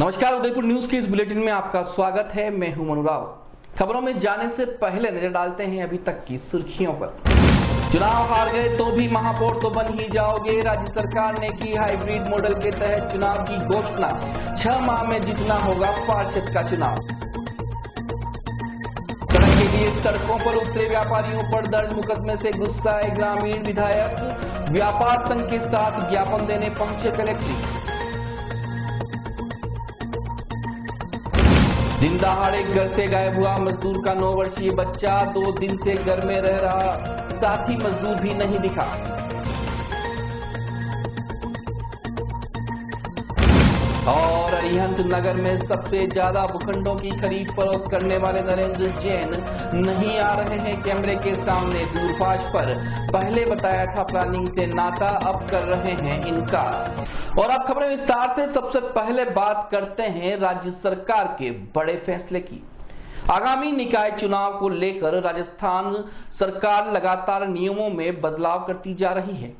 नमस्कार, उदयपुर न्यूज के इस बुलेटिन में आपका स्वागत है। मैं हूं मनु राव। खबरों में जाने से पहले नजर डालते हैं अभी तक की सुर्खियों पर। चुनाव हार गए तो भी महापौर तो बन ही जाओगे। राज्य सरकार ने की हाइब्रिड मॉडल के तहत चुनाव की घोषणा। 6 माह में जीतना होगा पार्षद का चुनाव। सड़क के लिए सड़कों पर उतरे व्यापारियों पर दर्ज मुकदमे से गुस्साए ग्रामीण विधायक। व्यापार संघ के साथ ज्ञापन देने पहुंचे कलेक्टर। दिन दहाड़े घर से गायब हुआ मजदूर का 9 वर्षीय बच्चा। 2 दिन से घर में रह रहा साथी मजदूर भी नहीं दिखा। और अरिहंत नगर में सबसे ज्यादा भूखंडों की खरीद फरोख्त करने वाले नरेंद्र जैन नहीं आ रहे हैं कैमरे के सामने। दूरभाष पर पहले बताया था प्लानिंग से नाता, अब कर रहे हैं इनकार। और अब खबरें विस्तार से। सबसे पहले बात करते हैं राज्य सरकार के बड़े फैसले की। आगामी निकाय चुनाव को लेकर राजस्थान सरकार लगातार नियमों में बदलाव करती जा रही है,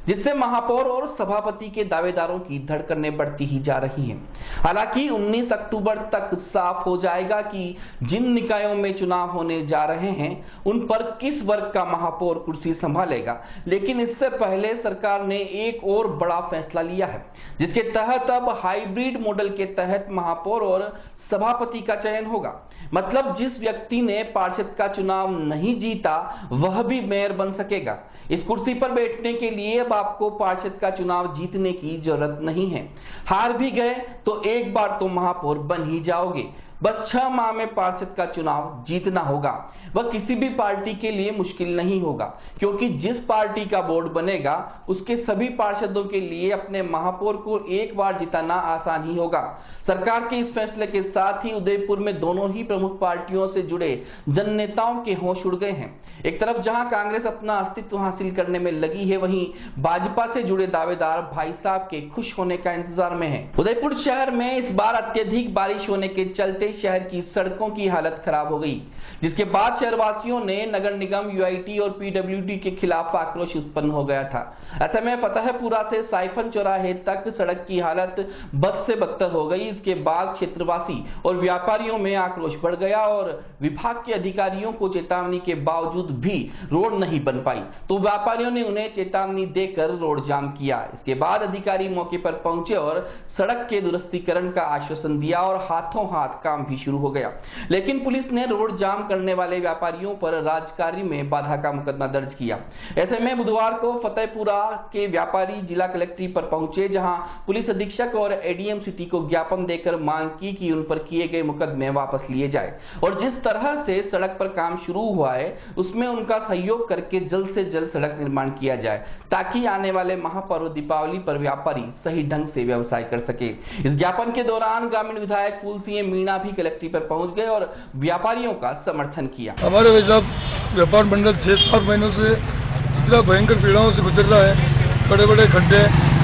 जिससे महापौर और सभापति के दावेदारों की धड़कनें बढ़ती ही जा रही हैं। हालांकि 19 अक्टूबर तक साफ हो जाएगा कि जिन निकायों में चुनाव होने जा रहे हैं उन पर किस वर्ग का महापौर कुर्सी संभालेगा। लेकिन इससे पहले सरकार ने एक और बड़ा फैसला लिया है, जिसके तहत अब हाइब्रिड मॉडल के तहत महापौर और सभापति का चयन होगा। मतलब जिस व्यक्ति ने पार्षद का चुनाव नहीं जीता वह भी मेयर बन सकेगा। इस कुर्सी पर बैठने के लिए अब आपको पार्षद का चुनाव जीतने की जरूरत नहीं है। हार भी गए तो एक बार तो महापौर बन ही जाओगे। बस 6 माह में पार्षद का चुनाव जीतना होगा। वह किसी भी पार्टी के लिए मुश्किल नहीं होगा, क्योंकि जिस पार्टी का बोर्ड बनेगा उसके सभी पार्षदों के लिए अपने महापौर को एक बार जिताना आसान ही होगा। सरकार के इस फैसले के साथ ही उदयपुर में दोनों ही प्रमुख पार्टियों से जुड़े जन नेताओं के होश उड़ गए हैं। एक तरफ जहां कांग्रेस अपना अस्तित्व हासिल करने में लगी है, वहीं भाजपा से जुड़े दावेदार भाई साहब के खुश होने का इंतजार में है। उदयपुर शहर में इस बार अत्यधिक बारिश होने के चलते शहर की सड़कों की हालत खराब हो गई, जिसके बाद शहरवासियों ने नगर निगम, यूआईटी और पीडब्ल्यूडी के खिलाफ आक्रोश उत्पन्न हो गया था। ऐसे में फतेहपुरा से साइफन चौराहे तक सड़क की हालत बद से बदतर हो गई। इसके बाद क्षेत्रवासी और व्यापारियों में आक्रोश बढ़ गया और विभाग के अधिकारियों को चेतावनी के बावजूद भी रोड नहीं बन पाई, तो व्यापारियों ने उन्हें चेतावनी देकर रोड जाम किया। इसके बाद अधिकारी मौके पर पहुंचे और सड़क के दुरुस्तीकरण का आश्वासन दिया और हाथों हाथ काम भी शुरू हो गया। लेकिन पुलिस ने रोड जाम करने वाले व्यापारियों पर राजकार्य में बाधा का मुकदमा दर्ज किया। ऐसे में बुधवार को फतेहपुरा के व्यापारी जिला कलेक्ट्री पर पहुंचे, जहां पुलिस अधीक्षक और एडीएम सिटी को ज्ञापन देकर मांग की कि उन पर किए गए मुकदमे वापस लिए जाए और जिस तरह से सड़क पर काम शुरू हुआ है उसमें उनका सहयोग करके जल्द से जल्द सड़क निर्माण किया जाए, ताकि आने वाले महापर्व दीपावली पर व्यापारी सही ढंग से व्यवसाय कर सके। इस ज्ञापन के दौरान ग्रामीण विधायक फूल सिंह मीणा भी कलेक्ट्री पर पहुंच गए और व्यापारियों का समर्थन किया। हमारे व्यापार मंडल 6-7 महीनों से इतना भयंकर पीड़ाओं से गुजर रहा है। बड़े बड़े खड्डे,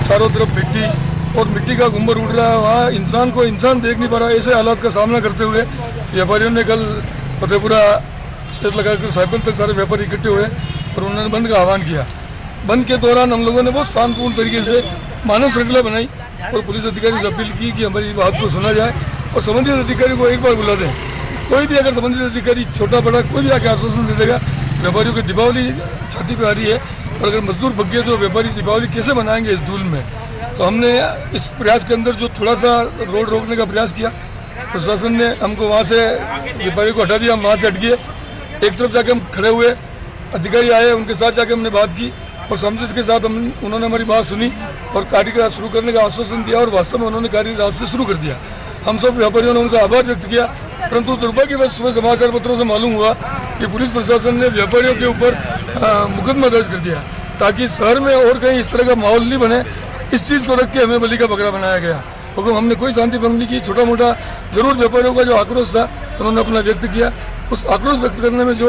चारों तरफ मिट्टी और मिट्टी का गुम्बर उड़ रहा है। वहाँ इंसान को इंसान देख नहीं पा रहा। ऐसे हालात का सामना करते हुए व्यापारियों ने कल फतेहपुरा शेर लगाकर साइकिल तक सारे व्यापारी इकट्ठे हुए और उन्होंने बंद का आह्वान किया। बंद के दौरान हम लोगों ने बहुत शांतिपूर्ण तरीके से मानव श्रृंखला बनाई और पुलिस अधिकारी से अपील की कि हमारी बात को सुना जाए और संबंधित अधिकारी को एक बार बुला दें। कोई भी अगर संबंधित अधिकारी छोटा बड़ा कोई भी आके आश्वासन दे देगा। व्यापारियों की दीपावली छाती पे आ रही है और अगर मजदूर भग गए तो व्यापारी दीपावली कैसे मनाएंगे इस धूल में। तो हमने इस प्रयास के अंदर जो थोड़ा सा रोड रोकने का प्रयास किया, प्रशासन ने हमको वहाँ से व्यापारी को हटा दिया। हम वहाँ से हट गए, एक तरफ जाके हम खड़े हुए, अधिकारी आए, उनके साथ जाके हमने बात की और समझ के साथ उन्होंने हमारी बात सुनी और कार्य का शुरू करने का आश्वासन दिया और वास्तव में उन्होंने कार्य रात से शुरू कर दिया। हम सब व्यापारियों ने उनका आभार व्यक्त किया, परंतु दुर्भाग्यवश सुबह समाचार पत्रों से मालूम हुआ कि पुलिस प्रशासन ने व्यापारियों के ऊपर मुकदमा दर्ज कर दिया, ताकि शहर में और कहीं इस तरह का माहौल नहीं बने। इस चीज को रख के हमें बलि का बकरा बनाया गया। क्योंकि हमने कोई शांति भंग नहीं की। छोटा मोटा जरूर व्यापारियों का जो आक्रोश था उन्होंने अपना व्यक्त किया। उस आक्रोश व्यक्त करने में जो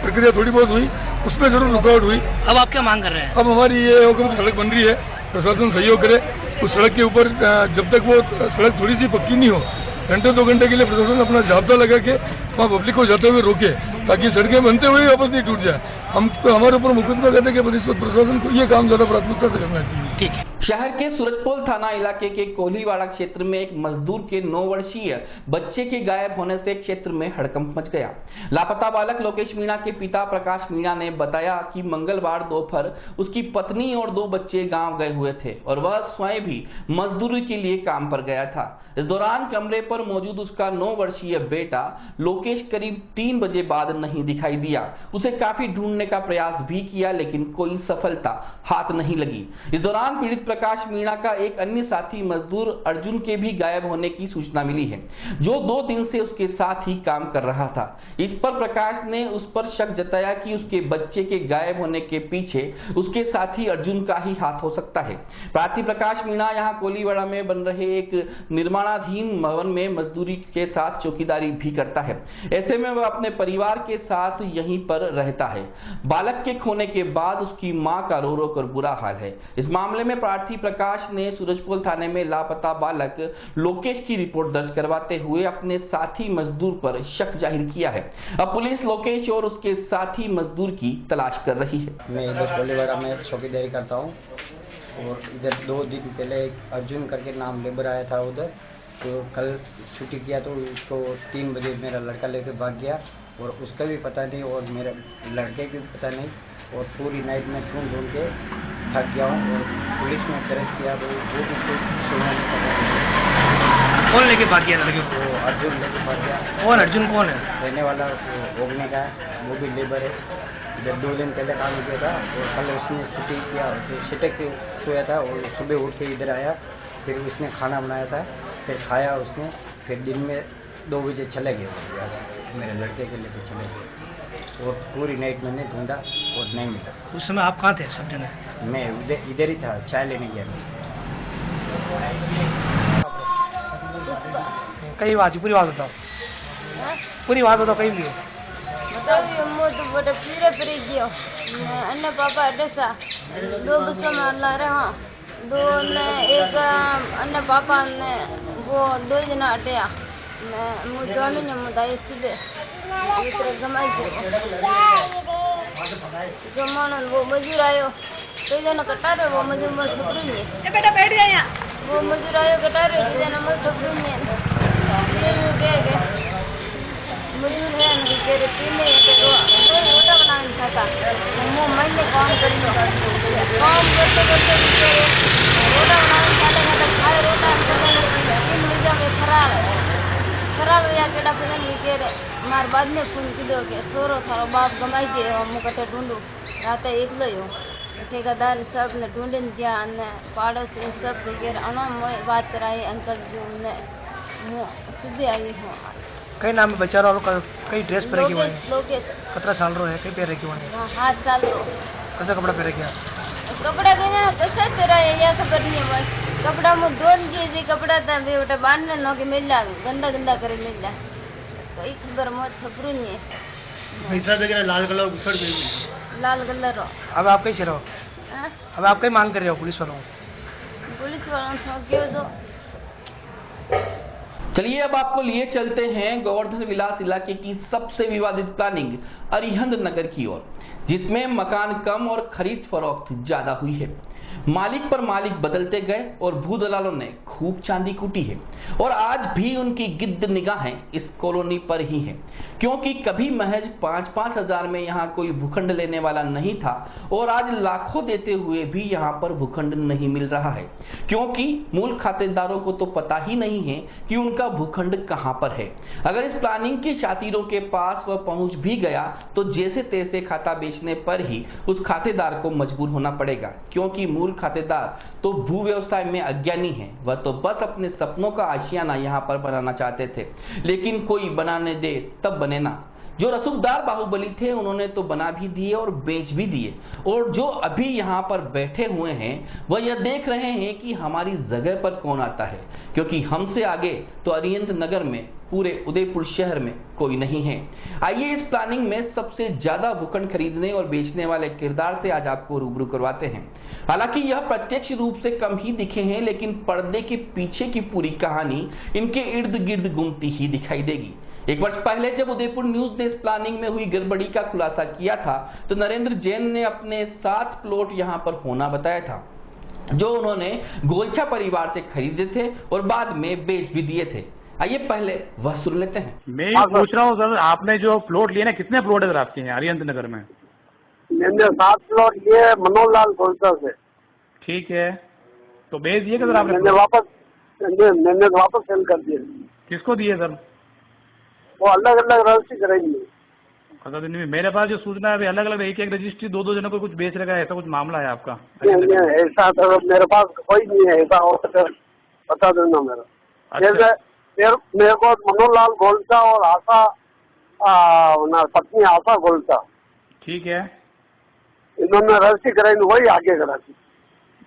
प्रक्रिया थोड़ी बहुत हुई उसमें जरूर रुकावट हुई। अब आप क्या मांग कर रहे हैं? अब हमारी ये हुक्म सड़क बन रही है, प्रशासन सहयोग करे। उस सड़क के ऊपर जब तक वो सड़क थोड़ी सी पक्की नहीं हो, घंटे 2 घंटे के लिए प्रशासन अपना जाब्ता लगा के वहाँ पब्लिक को जाते हुए रोके, ताकि सड़कें बनते हुए वापस नहीं टूट जाए। हम तो हमारे ऊपर मुकदमा करने के प्रशासन को ये काम ज्यादा प्राथमिकता से करना चाहिए। ठीक है। शहर के सूरजपोल थाना इलाके के कोहलीवाड़ा क्षेत्र में एक मजदूर के 9 वर्षीय बच्चे के गायब होने से क्षेत्र में हड़कंप मच गया। लापता बालक लोकेश मीणा के पिता प्रकाश मीणा ने बताया कि मंगलवार दोपहर उसकी पत्नी और 2 बच्चे गांव गए हुए थे और वह स्वयं भी मजदूरी के लिए काम पर गया था। इस दौरान कमरे पर मौजूद उसका 9 वर्षीय बेटा लोकेश करीब 3 बजे बाद नहीं दिखाई दिया। उसे काफी ढूंढने का प्रयास भी किया लेकिन कोई सफलता हाथ नहीं लगी। इस दौरान पीड़ित प्रकाश मीणा का एक अन्य साथी मजदूर अर्जुन के भी गायब होने की सूचना मिली है, जो 2 दिन से उसके साथ ही काम कर रहा था। इस पर प्रकाश ने उस पर शक जताया कि उसके बच्चे के गायब होने के पीछे उसके साथी अर्जुन का ही हाथ हो सकता है। प्रार्थी प्रकाश मीणा यहां कोहलीवाड़ा में बन रहे एक निर्माणाधीन भवन में मजदूरी के साथ चौकीदारी भी करता है। ऐसे में वह अपने परिवार के साथ यहीं पर रहता है। बालक के खोने के बाद उसकी मां का रो रो कर बुरा हाल है। इस मामले में प्रार्थी प्रकाश ने सूरजपोल थाने में लापता बालक लोकेश की रिपोर्ट दर्ज करवाते हुए अपने साथी मजदूर पर शक जाहिर किया है। अब पुलिस लोकेश और उसके साथी मजदूर की तलाश कर रही है। मैं इधर कोहलीवाड़ा में चौकीदारी करता हूँ और इधर 2 दिन पहले एक अर्जुन करके नाम लेबर आया था उधर, तो कल छुट्टी किया तो उसको 3 बजे मेरा लड़का लेकर भाग गया और उसका भी पता नहीं और मेरे लड़के की भी पता नहीं और पूरी नाइट में ढूंढ के थक गया हूँ और पुलिस में दर्ज किया तो वो भी कुछ सुनना नहीं पड़ा। कौन लेके भाग गया लड़के को? वो अर्जुन लेके भाग गया। और अर्जुन कौन है? रहने वाला वो ओगने का है, वो भी लेबर है। इधर 2 दिन पहले काम किया था और कल उसने छुट्टी किया तो छिटक के सोया था और सुबह उठ के इधर आया, फिर उसने खाना बनाया था, फिर खाया उसने, फिर दिन में 2 बजे चले गए यहाँ से, मेरे लड़के के लेके चले गए और पूरी नाइट मैंने ढूंढा और नहीं मिला। उस समय आप कहाँ थे सब जने? मैं इधर ही था, चाय लेने गया मैं। कई बात पूरी बात बताओ, पूरी बात बताओ कहीं भी हो। मतलब तो बड़ा फिरे फिरे गयो अन्य पापा अडेसा 2 बच्चों में अल्लाह रे। हाँ 2 ने एक अन्य पापा ने वो 2 जना अटिया मैं दोनों ने मुदाई सुबह इतने गमाई गमान वो मजूर आयो तो जना कटारे वो मजूर मत खबरूंगे बेटा बैठ जा यहाँ। वो मजूर आयो कटारे तो जना मत खबरूंगे ये के मजूर है ना के रे 3 घंटे रोटा बनाने खाता मुंह महीने काम कर लो काम करते करते रोटा बनाने खाता खाए रोटा 3 बजे में फरार या केड़ा पजन के रे मार बाद में फोन कीधो के छोरो थारो बाप गमाई गयो मु कटे ढूंढू राते एकलो हो ठेकेदार सब ने ढूंढन दिया ने पड़ोसी सब के अनो बात कराई अंकल जी ने मु सुबह आई हूं। कई नाम में बेचारा और कई ड्रेस पहने की लोकेश कितना साल रो है, कई पहने की वाले? हां 7 साल रो। कैसा कपड़ा पहने क्या? कपड़ा के कैसे पहरा या खबर नहीं है बस कपड़ा में दोन जी कपड़ा था बेटा बांधने नो के मिल जा गंदा गंदा करे मिल जा कोई खबर मत खबरू नहीं है। पैसा देके लाल कलर घुसड़ गई लाल कलर। अब आप कैसे रहो? अब आप कई मांग कर रहे हो पुलिस वालों? पुलिस वालों से क्यों दो। चलिए अब आपको लिए चलते हैं गोवर्धन विलास इलाके की सबसे विवादित प्लानिंग अरिहंत नगर की ओर, जिसमें मकान कम और खरीद फरोख्त ज्यादा हुई है। मालिक पर मालिक बदलते गए और भूदलालों ने खूब चांदी कूटी है और आज भी उनकी गिद्ध निगाहें इस कॉलोनी पर ही हैं, क्योंकि कभी महज 5-5 हजार में यहाँ कोई भूखंड लेने वाला नहीं था और आज लाखों देते हुए भी यहाँ पर भूखंड नहीं मिल रहा है, क्योंकि मूल खातेदारों को तो पता ही नहीं है कि उनका भूखंड कहाँ पर है। अगर इस प्लानिंग के शातिरों के पास वह पहुंच भी गया तो जैसे तैसे खाता बेचने पर ही उस खातेदार को मजबूर होना पड़ेगा, क्योंकि मूल खातेदार तो भू व्यवसाय में अज्ञानी है। वह तो बस अपने सपनों का आशियाना यहाँ पर बनाना चाहते थे, लेकिन कोई बनाने दे तब बने ना। जो रसूखदार बाहुबली थे उन्होंने तो बना भी दिए और बेच भी दिए, और जो अभी यहाँ पर बैठे हुए हैं वह यह देख रहे हैं कि हमारी जगह पर कौन आता है, क्योंकि हमसे आगे तो अरिहंत नगर में पूरे उदयपुर शहर में कोई नहीं है। आइए इस प्लानिंग में सबसे ज्यादा भूखंड खरीदने और बेचने वाले किरदार से आज आपको रूबरू करवाते हैं। हालांकि यह प्रत्यक्ष रूप से कम ही दिखे हैं, लेकिन पर्दे के पीछे की पूरी कहानी इनके इर्द गिर्द घूमती ही दिखाई देगी। 1 वर्ष पहले जब उदयपुर न्यूज ने इस प्लानिंग में हुई गड़बड़ी का खुलासा किया था तो नरेंद्र जैन ने अपने 7 प्लॉट यहां पर होना बताया था। जो उन्होंने गोलछा परिवार से खरीदे थे और बाद में बेच भी दिए थे। आइए पहले वह सुन लेते हैं। मैं ये पूछ रहा हूँ सर, आपने जो प्लॉट लिए ना, कितने प्लॉट है सर आपके यहाँ अरिहंत नगर में? मैंने 7 प्लॉट लिए मनोहर लाल गोलचा से। ठीक है, तो बेच दिए सर आपने? मैंने वापस सेल कर दिए। किसको दिए सर? वो अलग अलग रजिस्ट्री करेंगे। अच्छा, तो नहीं, मेरे पास जो सूचना है अलग अलग एक रजिस्ट्री 2-2 जनों को कुछ बेच रखा है, ऐसा कुछ मामला है आपका? नहीं, ऐसा तो मेरे पास कोई नहीं है। ऐसा हो तो बता देना मेरा। अच्छा। मेरे को मनोहर लाल गोलचा और आशा पत्नी आशा गोलचा, ठीक है, इन्होंने रजिस्ट्री कराई, वही आगे करा थी।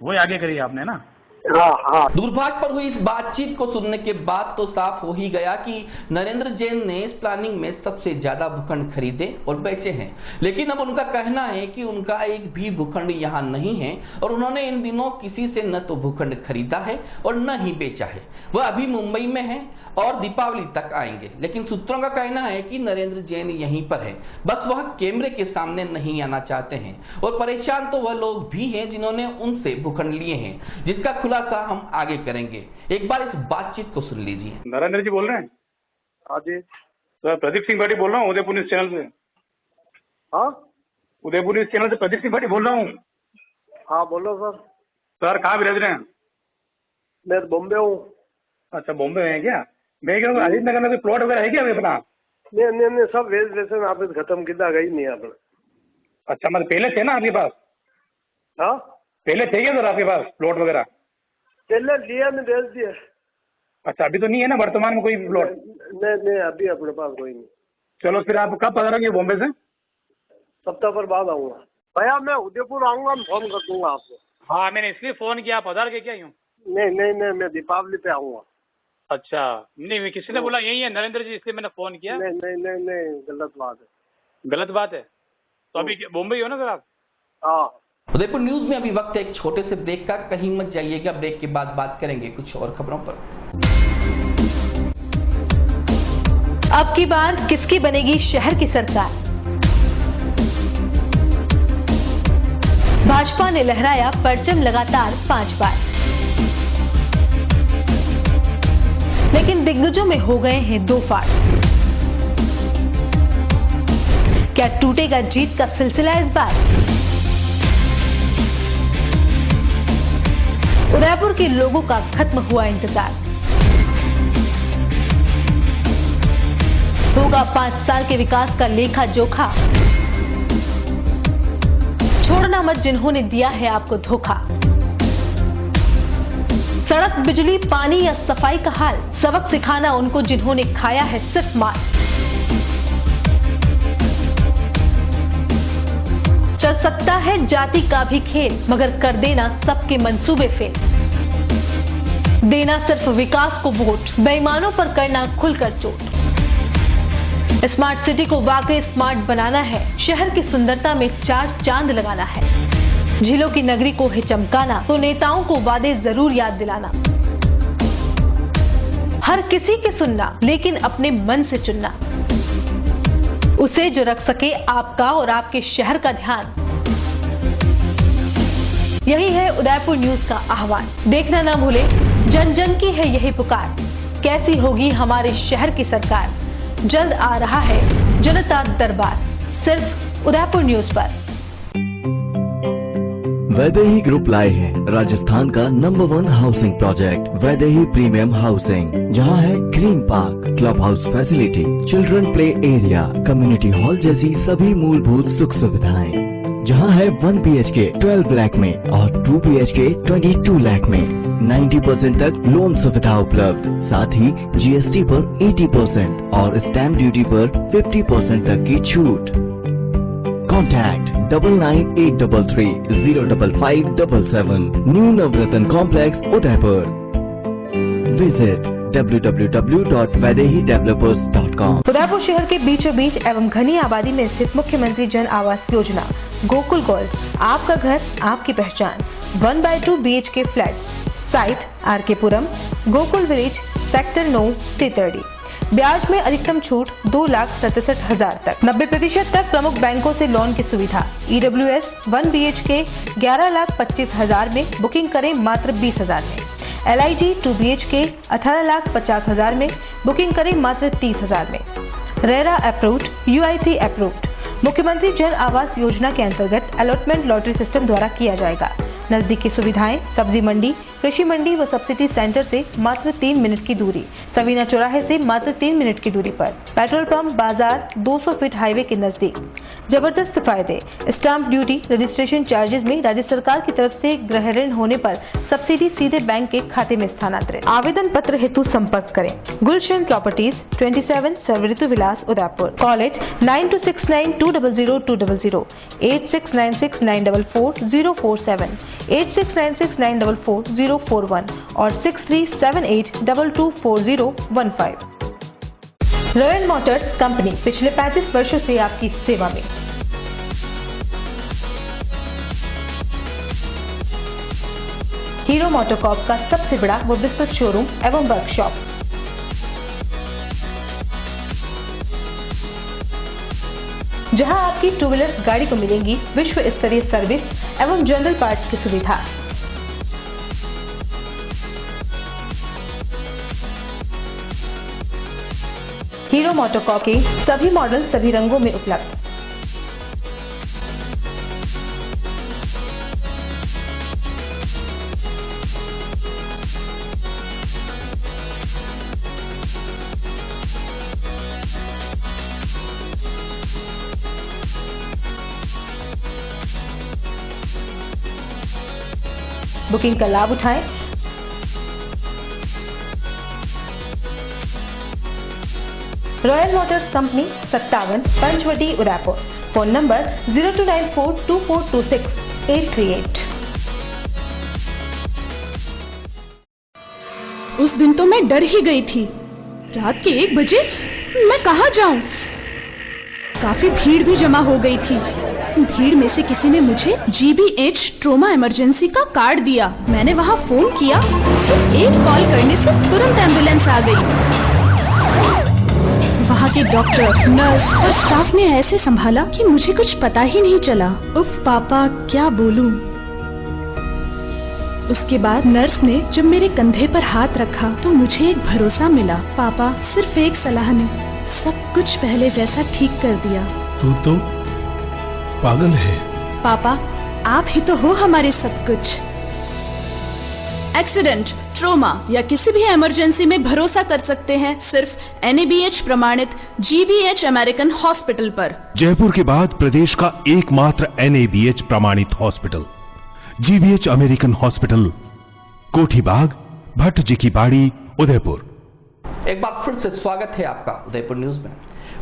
वही आगे करी आपने ना? हाँ। दूरभाष पर हुई इस बातचीत को सुनने के बाद तो साफ हो ही गया कि नरेंद्र जैन ने इस प्लानिंग में सबसे ज्यादा भूखंड खरीदे और बेचे हैं। लेकिन अब उनका कहना है कि उनका एक भी भूखंड यहाँ नहीं है और उन्होंने इन दिनों किसी से न तो भूखंड खरीदा है और न ही बेचा है। वह अभी मुंबई में है और दीपावली तक आएंगे। लेकिन सूत्रों का कहना है कि नरेंद्र जैन यहीं पर है, बस वह कैमरे के सामने नहीं आना चाहते हैं। और परेशान तो वह लोग भी हैं जिन्होंने उनसे भूखंड लिए हैं, जिसका खुलासा हम आगे करेंगे। एक बार इस बातचीत को सुन लीजिए। नरेंद्र जी बोल रहे हैं? हाँ जी सर, प्रदीप सिंह भाटी बोल रहा हूँ, उदयपुर न्यूज चैनल से। हाँ, उदयपुर न्यूज चैनल से प्रदीप सिंह भाटी बोल रहा हूँ। हाँ बोलो सर। सर कहाँ भी रह रहे हैं? मैं बॉम्बे हूँ। अच्छा, बॉम्बे में है क्या? मैं क्या अजीत नगर में कोई प्लॉट वगैरह है क्या अपना? नहीं, सब वेरिफिकेशन आप खत्म किया गई नहीं आपने। अच्छा, मतलब पहले थे ना आपके पास? हाँ, पहले थे क्या सर आपके पास प्लॉट वगैरह? पहले लिया में बेच दिया। अच्छा, अभी तो नहीं है ना वर्तमान में कोई प्लॉट? नहीं, अभी अपने पास कोई नहीं। चलो फिर आप कब पधारेंगे बॉम्बे से? सप्ताह पर बाद आऊँगा भैया। मैं उदयपुर आऊँगा, मैं फोन कर दूंगा आपको। हाँ, मैंने इसलिए फोन किया, पधार के क्या यूँ? नहीं, मैं दीपावली पे आऊँगा। अच्छा, नहीं किसी ने बोला यही है नरेंद्र जी, इसलिए मैंने फोन किया। नहीं, गलत बात है। गलत बात है? तो अभी मुंबई हो ना सर आप? हाँ। उदयपुर न्यूज में अभी वक्त है एक छोटे से ब्रेक का, कहीं मत जाइएगा। ब्रेक के बाद बात करेंगे कुछ और खबरों पर। अब की बार किसकी बनेगी शहर की सरकार? भाजपा ने लहराया परचम लगातार 5 बार, लेकिन दिग्गजों में हो गए हैं 2 फाड़। क्या टूटेगा जीत का सिलसिला इस बार? उदयपुर के लोगों का खत्म हुआ इंतजार। होगा 5 साल के विकास का लेखा जोखा। छोड़ना मत जिन्होंने दिया है आपको धोखा। सड़क, बिजली, पानी या सफाई का हाल, सबक सिखाना उनको जिन्होंने खाया है सिर्फ मार। चल सकता है जाति का भी खेल, मगर कर देना सबके मंसूबे फेल। देना सिर्फ विकास को वोट, बेईमानों पर करना खुलकर चोट। स्मार्ट सिटी को वाकई स्मार्ट बनाना है, शहर की सुंदरता में 4 चांद लगाना है। झीलों की नगरी को है चमकाना, तो नेताओं को वादे जरूर याद दिलाना। हर किसी की सुनना, लेकिन अपने मन से चुनना, उसे जो रख सके आपका और आपके शहर का ध्यान। यही है उदयपुर न्यूज का आह्वान। देखना ना भूले, जन जन की है यही पुकार। कैसी होगी हमारे शहर की सरकार? जल्द आ रहा है जनता दरबार, सिर्फ उदयपुर न्यूज पर। वैदेही ग्रुप लाए हैं राजस्थान का number 1 housing project Vaidehi premium housing, जहां है green park, club house facility, children play area, community hall जैसी सभी मूलभूत सुख सुविधाएं। जहां है 1 BHK 12 लाख में और 2 BHK 22 लाख में 90% तक लोन सुविधा उपलब्ध। साथ ही GST पर 80% और स्टैम्प ड्यूटी पर 50% तक की छूट। Contact 9983305577 New Navratna Complex, Udaipur. Visit www.vaidehidevelopers.com। Udaipur शहर के बीचों बीच एवं घनी आबादी में स्थित मुख्यमंत्री जन आवास योजना गोकुल गोल्ड, आपका घर आपकी पहचान। 1/2 BHK फ्लैट, साइट RK पुरम, गोकुल विलेज, सेक्टर 9, तितरडी। ब्याज में अधिकतम छूट 2,67,000 तक। 90% तक प्रमुख बैंकों से लोन की सुविधा। EWS 1 BHK 11,25,000 में, बुकिंग करें मात्र 20,000 में। LIG 2 BHK 18,50,000 में, बुकिंग करें मात्र 30,000 में। RERA approved, UIT approved. मुख्यमंत्री जन आवास योजना के अंतर्गत अलॉटमेंट लॉटरी सिस्टम द्वारा किया जाएगा। नजदीकी सुविधाएं, सब्जी मंडी, कृषि मंडी व सब्सिडी सेंटर से मात्र 3 मिनट की दूरी, सवीना चौराहे से मात्र 3 मिनट की दूरी पर, पेट्रोल पंप, बाजार 200 फीट हाईवे के नजदीक। जबरदस्त फायदे, स्टाम्प ड्यूटी, रजिस्ट्रेशन चार्जेस में राज्य सरकार की तरफ से गृह ऋण होने पर सब्सिडी सीधे बैंक के खाते में स्थानांतरित। आवेदन पत्र हेतु संपर्क करें गुलशन प्रॉपर्टीज, 27 सर्वऋतु विलास, उदयपुर। कॉलेज 9269200200, 8696944047, 8696944041 और 6378224015। रॉयल मोटर्स कंपनी पिछले 35 वर्षों से आपकी सेवा में। हीरो मोटोकॉर्प का सबसे बड़ा व विस्तृत शोरूम एवं वर्कशॉप। जहां आपकी 2 व्हीलर गाड़ी को मिलेंगी विश्व स्तरीय सर्विस एवं जनरल पार्ट्स की सुविधा। हीरो मोटोकॉर्प के सभी मॉडल सभी रंगों में उपलब्ध। बुकिंग का लाभ उठाएं। Royal motors company 57 Panchvati, Udaipur. Phone number 02942426-838। उस दिन तो मैं डर ही गई थी। रात के 1 बजे मैं कहाँ जाऊं? काफी भीड़ भी जमा हो गई थी। भीड़ में से किसी ने मुझे GBH ट्रोमा इमरजेंसी का कार्ड दिया। मैंने वहां फोन किया तो एक कॉल करने से तुरंत एम्बुलेंस आ गई। वहां के डॉक्टर, नर्स और स्टाफ ने ऐसे संभाला कि मुझे कुछ पता ही नहीं चला। उफ पापा, क्या बोलूं। उसके बाद नर्स ने जब मेरे कंधे पर हाथ रखा तो मुझे एक भरोसा मिला। पापा, सिर्फ एक सलाह ने सब कुछ पहले जैसा ठीक कर दिया। तू तो पागल है। पापा, आप ही तो हो हमारे सब कुछ। एक्सीडेंट, ट्रोमा या किसी भी इमरजेंसी में भरोसा कर सकते हैं सिर्फ NABH प्रमाणित GBH अमेरिकन हॉस्पिटल पर। जयपुर के बाद प्रदेश का एकमात्र NABH प्रमाणित हॉस्पिटल GBH अमेरिकन हॉस्पिटल, कोठी बाग, भट्ट जी की बाड़ी, उदयपुर। एक बार फिर से स्वागत है आपका उदयपुर न्यूज में।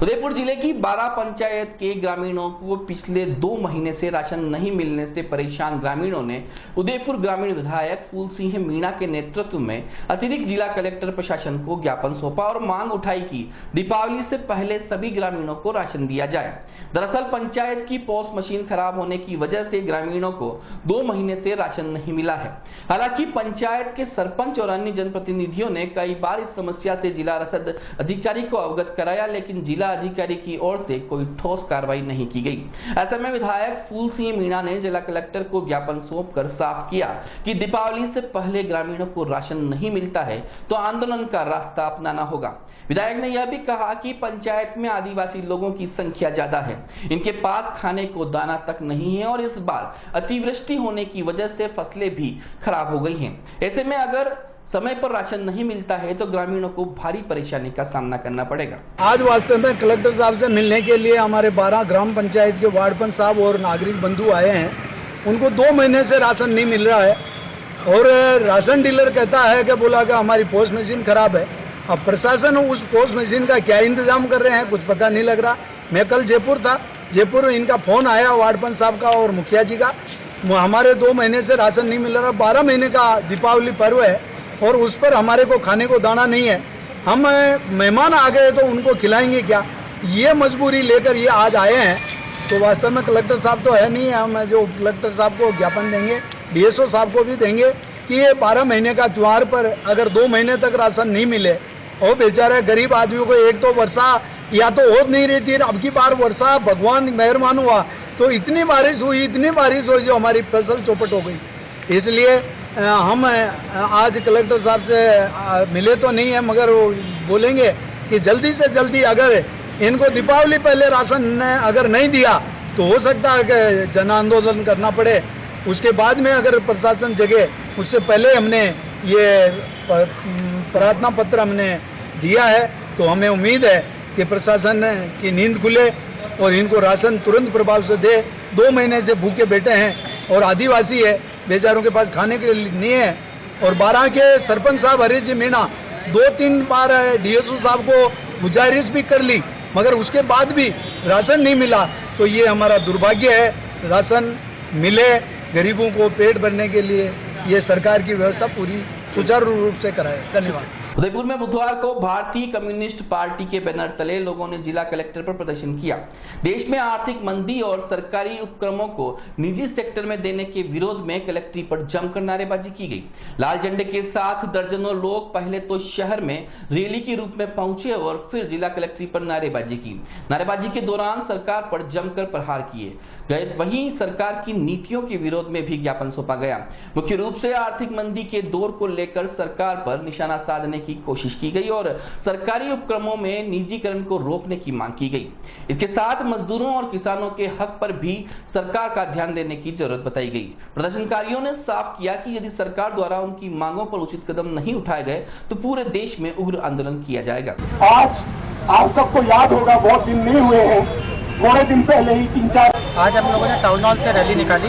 उदयपुर जिले की 12 पंचायत के ग्रामीणों को पिछले 2 महीने से राशन नहीं मिलने से परेशान ग्रामीणों ने उदयपुर ग्रामीण विधायक फूल सिंह मीणा के नेतृत्व में अतिरिक्त जिला कलेक्टर प्रशासन को ज्ञापन सौंपा और मांग उठाई कि दीपावली से पहले सभी ग्रामीणों को राशन दिया जाए। दरअसल पंचायत की पॉस मशीन खराब होने की वजह से ग्रामीणों को 2 महीने से राशन नहीं मिला है। हालांकि पंचायत के सरपंच और अन्य जनप्रतिनिधियों ने कई बार इस समस्या से जिला रसद अधिकारी को अवगत कराया, लेकिन जिला अधिकारी की ओर से कोई ठोस कार्रवाई नहीं की गई। ऐसे में विधायक फूल सिंह मीणा ने जिला कलेक्टर को ज्ञापन सौंपकर साफ किया कि दीपावली से पहले ग्रामीणों को राशन नहीं मिलता है तो आंदोलन का रास्ता अपनाना होगा। विधायक ने यह भी कहा कि पंचायत में आदिवासी लोगों की संख्या ज्यादा है, इनके पास खाने को दाना तक नहीं है और इस बार अतिवृष्टि होने की वजह से फसलें भी खराब हो गई हैं। ऐसे में अगर समय पर राशन नहीं मिलता है तो ग्रामीणों को भारी परेशानी का सामना करना पड़ेगा। आज वास्तव में कलेक्टर साहब से मिलने के लिए हमारे 12 ग्राम पंचायत के वार्ड पंच साहब और नागरिक बंधु आए हैं। उनको 2 महीने से राशन नहीं मिल रहा है और राशन डीलर कहता है कि बोला कि हमारी पोस्ट मशीन खराब है। अब प्रशासन उस पोस्ट मशीन का क्या इंतजाम कर रहे हैं कुछ पता नहीं लग रहा। मैं कल जयपुर था, जयपुर इनका फोन आया वार्ड पंच साहब का और मुखिया जी का, हमारे 2 महीने से राशन नहीं मिल रहा। 12 महीने का दीपावली पर्व है और उस पर हमारे को खाने को दाना नहीं है। हम मेहमान आ गए तो उनको खिलाएंगे क्या, ये मजबूरी लेकर ये आज आए हैं। तो वास्तव में कलेक्टर साहब तो है नहीं, हम जो कलेक्टर साहब को ज्ञापन देंगे, DSO साहब को भी देंगे कि ये 12 महीने का त्योहार पर अगर 2 महीने तक राशन नहीं मिले और बेचारे गरीब आदमियों को एक तो वर्षा या तो हो नहीं रही थी, अब की बार वर्षा भगवान मेहरबान हुआ तो इतनी बारिश हुई जो हमारी फसल चौपट हो गई। इसलिए हम आज कलेक्टर साहब से मिले तो नहीं है, मगर वो बोलेंगे कि जल्दी से जल्दी अगर इनको दीपावली पहले राशन अगर नहीं दिया तो हो सकता है कि जन आंदोलन करना पड़े। उसके बाद में अगर प्रशासन जगे, उससे पहले हमने ये प्रार्थना पत्र हमने दिया है, तो हमें उम्मीद है कि प्रशासन की नींद खुले और इनको राशन तुरंत प्रभाव से दे। 2 महीने से भूखे बैठे हैं और आदिवासी है, बेचारों के पास खाने के लिए नहीं है। और 12 के सरपंच साहब हरीश जी मीणा 2-3 बार डीएसओ साहब को गुजारिश भी कर ली, मगर उसके बाद भी राशन नहीं मिला। तो ये हमारा दुर्भाग्य है, राशन मिले, गरीबों को पेट भरने के लिए ये सरकार की व्यवस्था पूरी सुचारू रूप से कराए। धन्यवाद। उदयपुर में बुधवार को भारतीय कम्युनिस्ट पार्टी के बैनर तले लोगों ने जिला कलेक्टर पर प्रदर्शन किया। देश में आर्थिक मंदी और सरकारी उपक्रमों को निजी सेक्टर में देने के विरोध में कलेक्ट्री पर जमकर नारेबाजी की गई। लाल झंडे के साथ दर्जनों लोग पहले तो शहर में रैली के रूप में पहुंचे और फिर जिला कलेक्ट्री पर नारेबाजी की। नारेबाजी के दौरान सरकार पर जमकर प्रहार किए गए। वहीं सरकार की नीतियों के विरोध में भी ज्ञापन सौंपा गया। मुख्य रूप से आर्थिक मंदी के दौर को लेकर सरकार पर निशाना साधने की कोशिश की गई और सरकारी उपक्रमों में निजीकरण को रोकने की मांग की गई। इसके साथ मजदूरों और किसानों के हक पर भी सरकार का ध्यान देने की जरूरत बताई गई। प्रदर्शनकारियों ने साफ किया कि यदि सरकार द्वारा उनकी मांगों पर उचित कदम नहीं उठाए गए तो पूरे देश में उग्र आंदोलन किया जाएगा। आज आप सबको याद होगा, बहुत दिन नहीं हुए हैं, थोड़े दिन पहले ही 3-4 आज हम लोगों ने टाउन हॉल से रैली निकाली।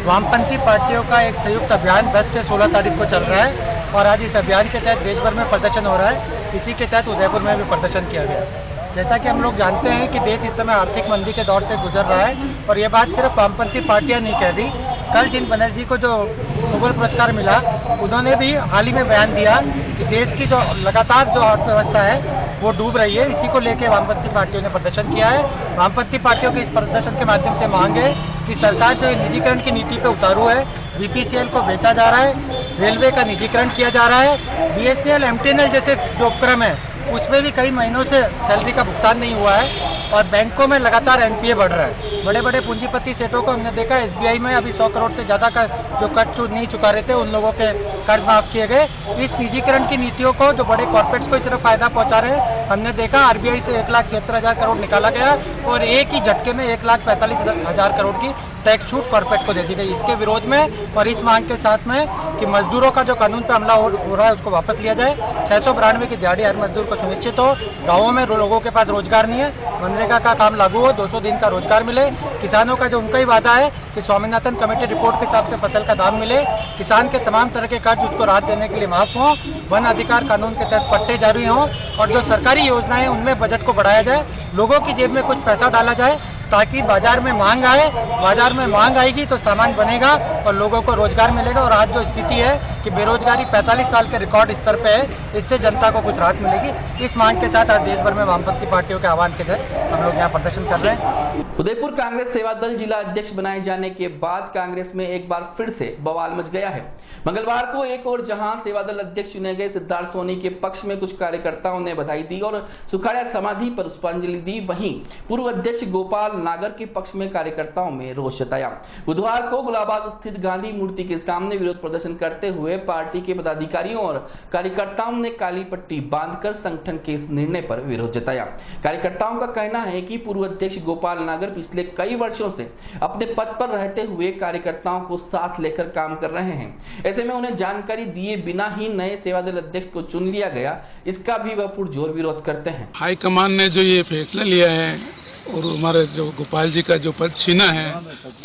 वामपंथी पार्टियों का एक संयुक्त अभियान 10 से 16 तारीख को चल रहा है और आज इस अभियान के तहत देश भर में प्रदर्शन हो रहा है। इसी के तहत उदयपुर में भी प्रदर्शन किया गया। जैसा कि हम लोग जानते हैं कि देश इस समय आर्थिक मंदी के दौर से गुजर रहा है और ये बात सिर्फ वामपंथी पार्टियां नहीं कह रही। कल जिन बनर्जी को जो नोबेल पुरस्कार मिला, उन्होंने भी हाल ही में बयान दिया कि देश की जो लगातार जो अर्थव्यवस्था है वो डूब रही है। इसी को लेकर वामपंथी पार्टियों ने प्रदर्शन किया है। वामपंथी पार्टियों के इस प्रदर्शन के माध्यम से मांग है कि सरकार जो निजीकरण की नीति पे उतारू है, बीपीसीएल को बेचा जा रहा है, रेलवे का निजीकरण किया जा रहा है, बीएसएनएल, एमटीएनएल जैसे जो उपक्रम है उसमें भी कई महीनों से सैलरी का भुगतान नहीं हुआ है और बैंकों में लगातार एनपीए बढ़ रहा है। बड़े बड़े पूंजीपति सेठों को हमने देखा, एसबीआई में अभी 100 करोड़ से ज्यादा का जो कर्ज नहीं चुका रहे थे उन लोगों के कर्ज माफ किए गए। इस निजीकरण की नीतियों को जो बड़े कॉर्पोरेट्स को सिर्फ फायदा पहुंचा रहे हैं। हमने देखा आरबीआई से 1,76,000 करोड़ निकाला गया और एक ही झटके में 1,45,000 करोड़ की टैक्स छूट कॉर्पोरेट को दे दी गई। इसके विरोध में और इस मांग के साथ में कि मजदूरों का जो कानून पे हमला हो रहा है उसको वापस लिया जाए। 692 की दिहाड़ी हर मजदूर को सुनिश्चित हो। गाँवों में लोगों के पास रोजगार नहीं है, मनरेगा का काम लागू हो, 200 दिन का रोजगार मिले। किसानों का जो उनका ही वादा है कि स्वामीनाथन कमेटी रिपोर्ट के हिसाब से फसल का दाम मिले। किसान के तमाम तरह के कर्ज उसको राहत देने के लिए माफ हो। वन अधिकार कानून के तहत पट्टे जारी हों और जो सरकारी योजनाएं उनमें बजट को बढ़ाया जाए, लोगों की जेब में कुछ पैसा डाला जाए ताकि बाजार में मांग आए। बाजार में मांग आएगी तो सामान बनेगा और लोगों को रोजगार मिलेगा। और आज जो स्थिति है कि बेरोजगारी 45 साल के रिकॉर्ड स्तर पे है, इससे जनता को कुछ राहत मिलेगी। इस मांग के साथ आज देश भर में वामपंथी पार्टियों के आह्वान के तहत हम लोग यहाँ प्रदर्शन कर रहे हैं। उदयपुर कांग्रेस सेवा दल जिला अध्यक्ष बनाए जाने के बाद कांग्रेस में एक बार फिर से बवाल मच गया है। मंगलवार को एक और जहां सेवा दल अध्यक्ष चुने गए सिद्धार्थ सोनी के पक्ष में कुछ कार्यकर्ताओं ने बधाई दी और सुखाड़ा समाधि पर पुष्पांजलि दी, वहीं पूर्व अध्यक्ष गोपाल नागर के पक्ष में कार्यकर्ताओं में रोष जताया। बुधवार को गुलाबाग स्थित गांधी मूर्ति के सामने विरोध प्रदर्शन करते हुए पार्टी के पदाधिकारियों और कार्यकर्ताओं ने काली पट्टी बांधकर संगठन के इस निर्णय पर विरोध जताया। कार्यकर्ताओं का कहना है कि पूर्व अध्यक्ष गोपाल नागर पिछले कई वर्षों से अपने पद पर रहते हुए कार्यकर्ताओं को साथ लेकर काम कर रहे हैं। ऐसे में उन्हें जानकारी दिए बिना ही नए सेवा दल अध्यक्ष को चुन लिया गया, इसका भी वह पुरजोर विरोध करते हैं। हाईकमान ने जो ये फैसला लिया है और हमारे जो गोपाल जी का जो पद छीना है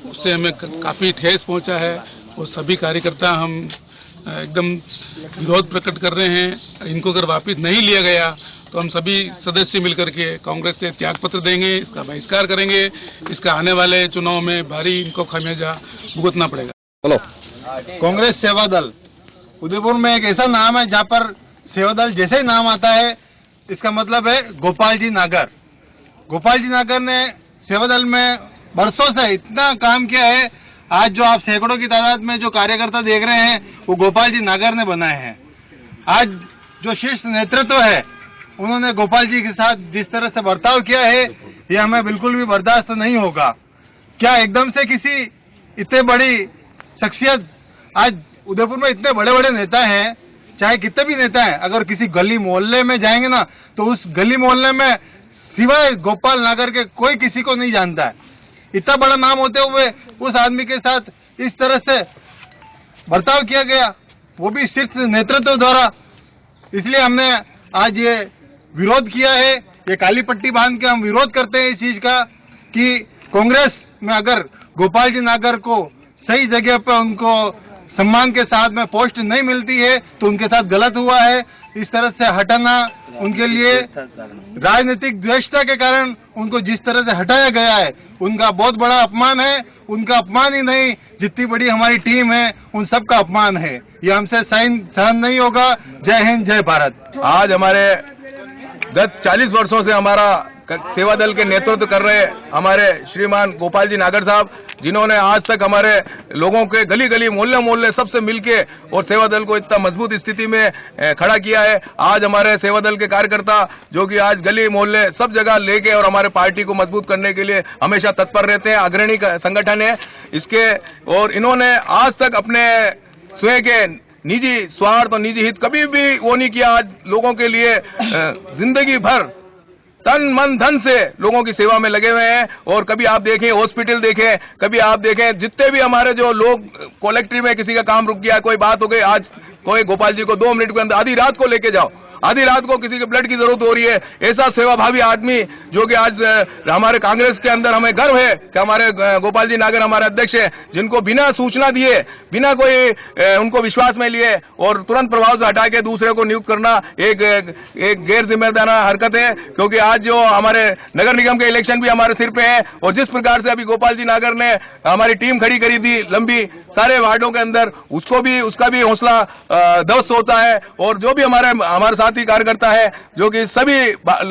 उससे हमें काफी ठेस पहुंचा है और सभी कार्यकर्ता हम एकदम विरोध प्रकट कर रहे हैं। इनको अगर वापस नहीं लिया गया तो हम सभी सदस्य मिलकर के कांग्रेस से त्याग पत्र देंगे, इसका बहिष्कार करेंगे। इसका आने वाले चुनाव में भारी इनको खामियाजा भुगतना पड़ेगा। हेलो, कांग्रेस सेवा दल उदयपुर में एक ऐसा नाम है जहाँ पर सेवा दल जैसे ही नाम आता है इसका मतलब है गोपाल जी नागर। गोपाल जी नागर ने सेवा दल में बरसों से इतना काम किया है। आज जो आप सैकड़ों की तादाद में जो कार्यकर्ता देख रहे हैं वो गोपाल जी नागर ने बनाए हैं। आज जो शीर्ष नेतृत्व है उन्होंने गोपाल जी के साथ जिस तरह से बर्ताव किया है, ये हमें बिल्कुल भी बर्दाश्त नहीं होगा। क्या एकदम से किसी इतने बड़ी शख्सियत, आज उदयपुर में इतने बड़े बड़े नेता हैं, चाहे कितने भी नेता हैं, अगर किसी गली मोहल्ले में जाएंगे ना तो उस गली मोहल्ले में सिवाय गोपाल नागर के कोई किसी को नहीं जानता है। इतना बड़ा नाम होते हुए उस आदमी के साथ इस तरह से बर्ताव किया गया, वो भी सिर्फ नेतृत्व द्वारा। इसलिए हमने आज ये विरोध किया है, ये काली पट्टी बांध के हम विरोध करते हैं इस चीज का कि कांग्रेस में अगर गोपाल जी नागर को सही जगह पे उनको सम्मान के साथ में पोस्ट नहीं मिलती है तो उनके साथ गलत हुआ है। इस तरह से हटाना उनके लिए राजनीतिक द्वेषता के कारण उनको जिस तरह से हटाया गया है, उनका बहुत बड़ा अपमान है। उनका अपमान ही नहीं, जितनी बड़ी हमारी टीम है उन सब का अपमान है। ये हमसे सहन नहीं होगा। जय हिंद, जय भारत। आज हमारे गत 40 वर्षों से हमारा सेवा दल के नेतृत्व कर रहे हमारे श्रीमान गोपाल जी नागर साहब, जिन्होंने आज तक हमारे लोगों के गली गली मोहल्ले मोहल्ले सबसे मिलके और सेवा दल को इतना मजबूत स्थिति में खड़ा किया है। आज हमारे सेवा दल के कार्यकर्ता जो कि आज गली मोहल्ले सब जगह लेके और हमारे पार्टी को मजबूत करने के लिए हमेशा तत्पर रहते हैं। अग्रणी संगठन है इसके, और इन्होंने आज तक अपने स्वयं के निजी स्वार्थ और निजी हित कभी भी वो नहीं किया। आज लोगों के लिए जिंदगी भर तन मन धन से लोगों की सेवा में लगे हुए हैं। और कभी आप देखें हॉस्पिटल देखें, कभी आप देखें जितने भी हमारे जो लोग कलेक्ट्री में किसी का काम रुक गया, कोई बात हो गई, आज कोई गोपाल जी को 2 मिनट के अंदर आधी रात को लेके जाओ, आधी रात को किसी के ब्लड की जरूरत हो रही है, ऐसा सेवाभावी आदमी जो कि आज हमारे कांग्रेस के अंदर हमें गर्व है कि हमारे गोपाल जी नागर हमारे अध्यक्ष हैं, जिनको बिना सूचना दिए, बिना कोई उनको विश्वास में लिए और तुरंत प्रभाव से हटा के दूसरे को नियुक्त करना एक गैर जिम्मेदाराना हरकत है। क्योंकि आज जो हमारे नगर निगम के इलेक्शन भी हमारे सिर पे है और जिस प्रकार से अभी गोपाल जी नागर ने हमारी टीम खड़ी करी थी लंबी सारे वार्डों के अंदर, उसका भी हौसला ध्वस्त होता है। और जो भी हमारे साथी कार्यकर्ता है, जो कि सभी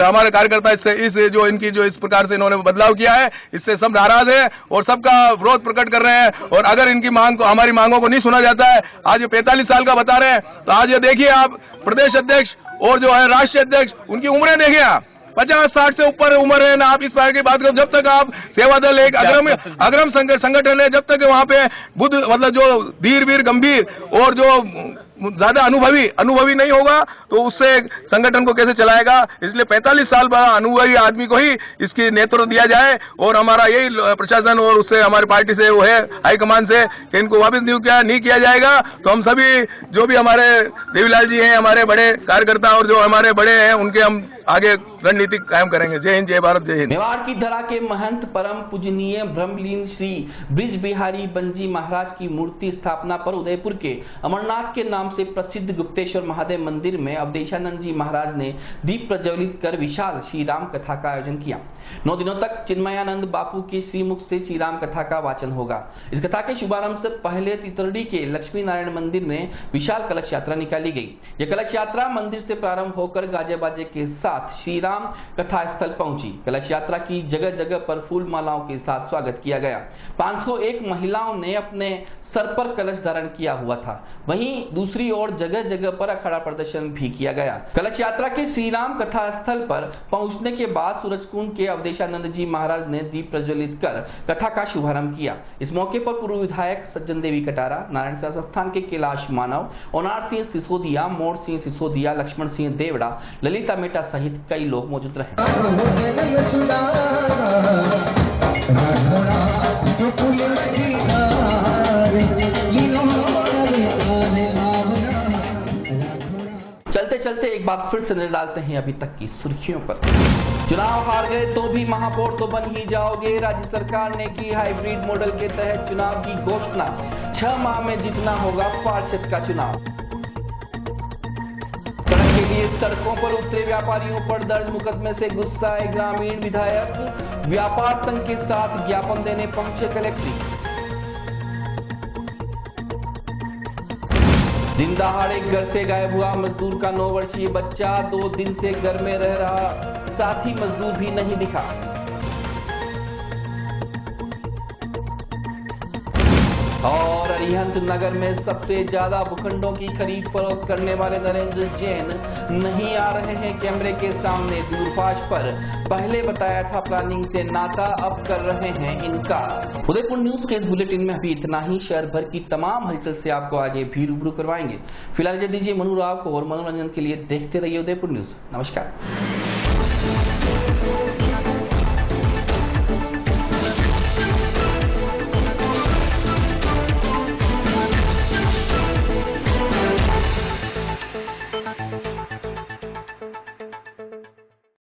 हमारे कार्यकर्ता इस प्रकार से इन्होंने बदलाव किया है, इससे सब नाराज है और सबका विरोध प्रकट कर रहे हैं। और अगर इनकी हमारी मांगों को नहीं सुना जाता है, आज ये 45 साल का बता रहे हैं, तो आज ये देखिए आप प्रदेश अध्यक्ष और जो है राष्ट्रीय अध्यक्ष, उनकी उम्रें देखिए आप, 50-60 से ऊपर उम्र है ना। आप इस बारे की बात करो, जब तक आप सेवा दल एक अग्रम संगठन है, जब तक वहां पे बुद्ध मतलब जो धीर वीर गंभीर और जो ज्यादा अनुभवी नहीं होगा तो उससे संगठन को कैसे चलाएगा। इसलिए 45 साल बड़ा अनुभवी आदमी को ही इसकी नेतृत्व दिया जाए। और हमारा यही प्रशासन और उससे हमारी पार्टी से वो है हाईकमान से कि इनको वापस नहीं किया जाएगा। तो हम सभी जो भी हमारे देवीलाल जी हैं, हमारे बड़े कार्यकर्ता और जो हमारे बड़े हैं, उनके हम आगे रणनीति कायम करेंगे। जय हिंद, जय भारत, जय हिंद। मेवाड़ की धरा के महंत परम पूजनीय ब्रह्मलीन श्री ब्रिज बिहारी बंजी महाराज की मूर्ति स्थापना पर उदयपुर के अमरनाथ के नाम से प्रसिद्ध गुप्तेश्वर महादेव मंदिर में अवधेशानंद जी महाराज ने दीप प्रज्वलित कर विशाल श्री राम कथा का आयोजन किया। 9 दिनों तक चिन्मयानंद बापू के श्रीमुख से श्री राम कथा का वाचन होगा। इस कथा के शुभारंभ से पहले तितरडी के लक्ष्मी नारायण मंदिर में विशाल कलश यात्रा निकाली गई। यह कलश यात्रा मंदिर से प्रारंभ होकर गाजे बाजे के साथ श्री राम कथा स्थल पहुंची। कलश यात्रा की जगह जगह पर फूल मालाओं के साथ स्वागत किया गया। 501 महिलाओं ने अपने सर पर कलश धारण किया हुआ था। वहीं दूसरी ओर जगह जगह पर अखाड़ा प्रदर्शन भी किया गया। कलश यात्रा के श्री राम कथा स्थल पर पहुंचने के बाद सूरजकुंड के अवधेशानंद जी महाराज ने दीप प्रज्वलित कर कथा का शुभारंभ किया। इस मौके पर पूर्व विधायक सज्जन देवी कटारा, नारायण सेवा संस्थान के कैलाश मानव, ओनार सिंह सिसोदिया, मोर सिंह सिसोदिया, लक्ष्मण सिंह देवड़ा, ललिता मेटा सहित कई लोग मौजूद रहे। चलते चलते एक बार फिर से नजर डालते हैं अभी तक की सुर्खियों पर। चुनाव हार गए तो भी महापौर तो बन ही जाओगे। राज्य सरकार ने की हाइब्रिड मॉडल के तहत चुनाव की घोषणा। 6 माह में जीतना होगा पार्षद का चुनाव। सड़क के लिए सड़कों पर उतरे व्यापारियों पर दर्ज मुकदमे से गुस्साए ग्रामीण विधायक। व्यापार संघ के साथ ज्ञापन देने पहुंचे कलेक्टर। दिन दहाड़े घर से गायब हुआ मजदूर का 9 वर्षीय बच्चा। 2 दिन से घर में रह रहा साथी मजदूर भी नहीं दिखा। और अरिहंत नगर में सबसे ज्यादा भूखंडों की खरीद फरोख्त करने वाले नरेंद्र जैन नहीं आ रहे हैं कैमरे के सामने। दूरभाष पर पहले बताया था प्लानिंग से नाता, अब कर रहे हैं इनकार। उदयपुर न्यूज के इस बुलेटिन में अभी इतना ही। शहर भर की तमाम हलचल से आपको आगे भी रूबरू करवाएंगे। फिलहाल दे दीजिए मनु राव को और मनोरंजन के लिए देखते रहिए उदयपुर न्यूज। नमस्कार।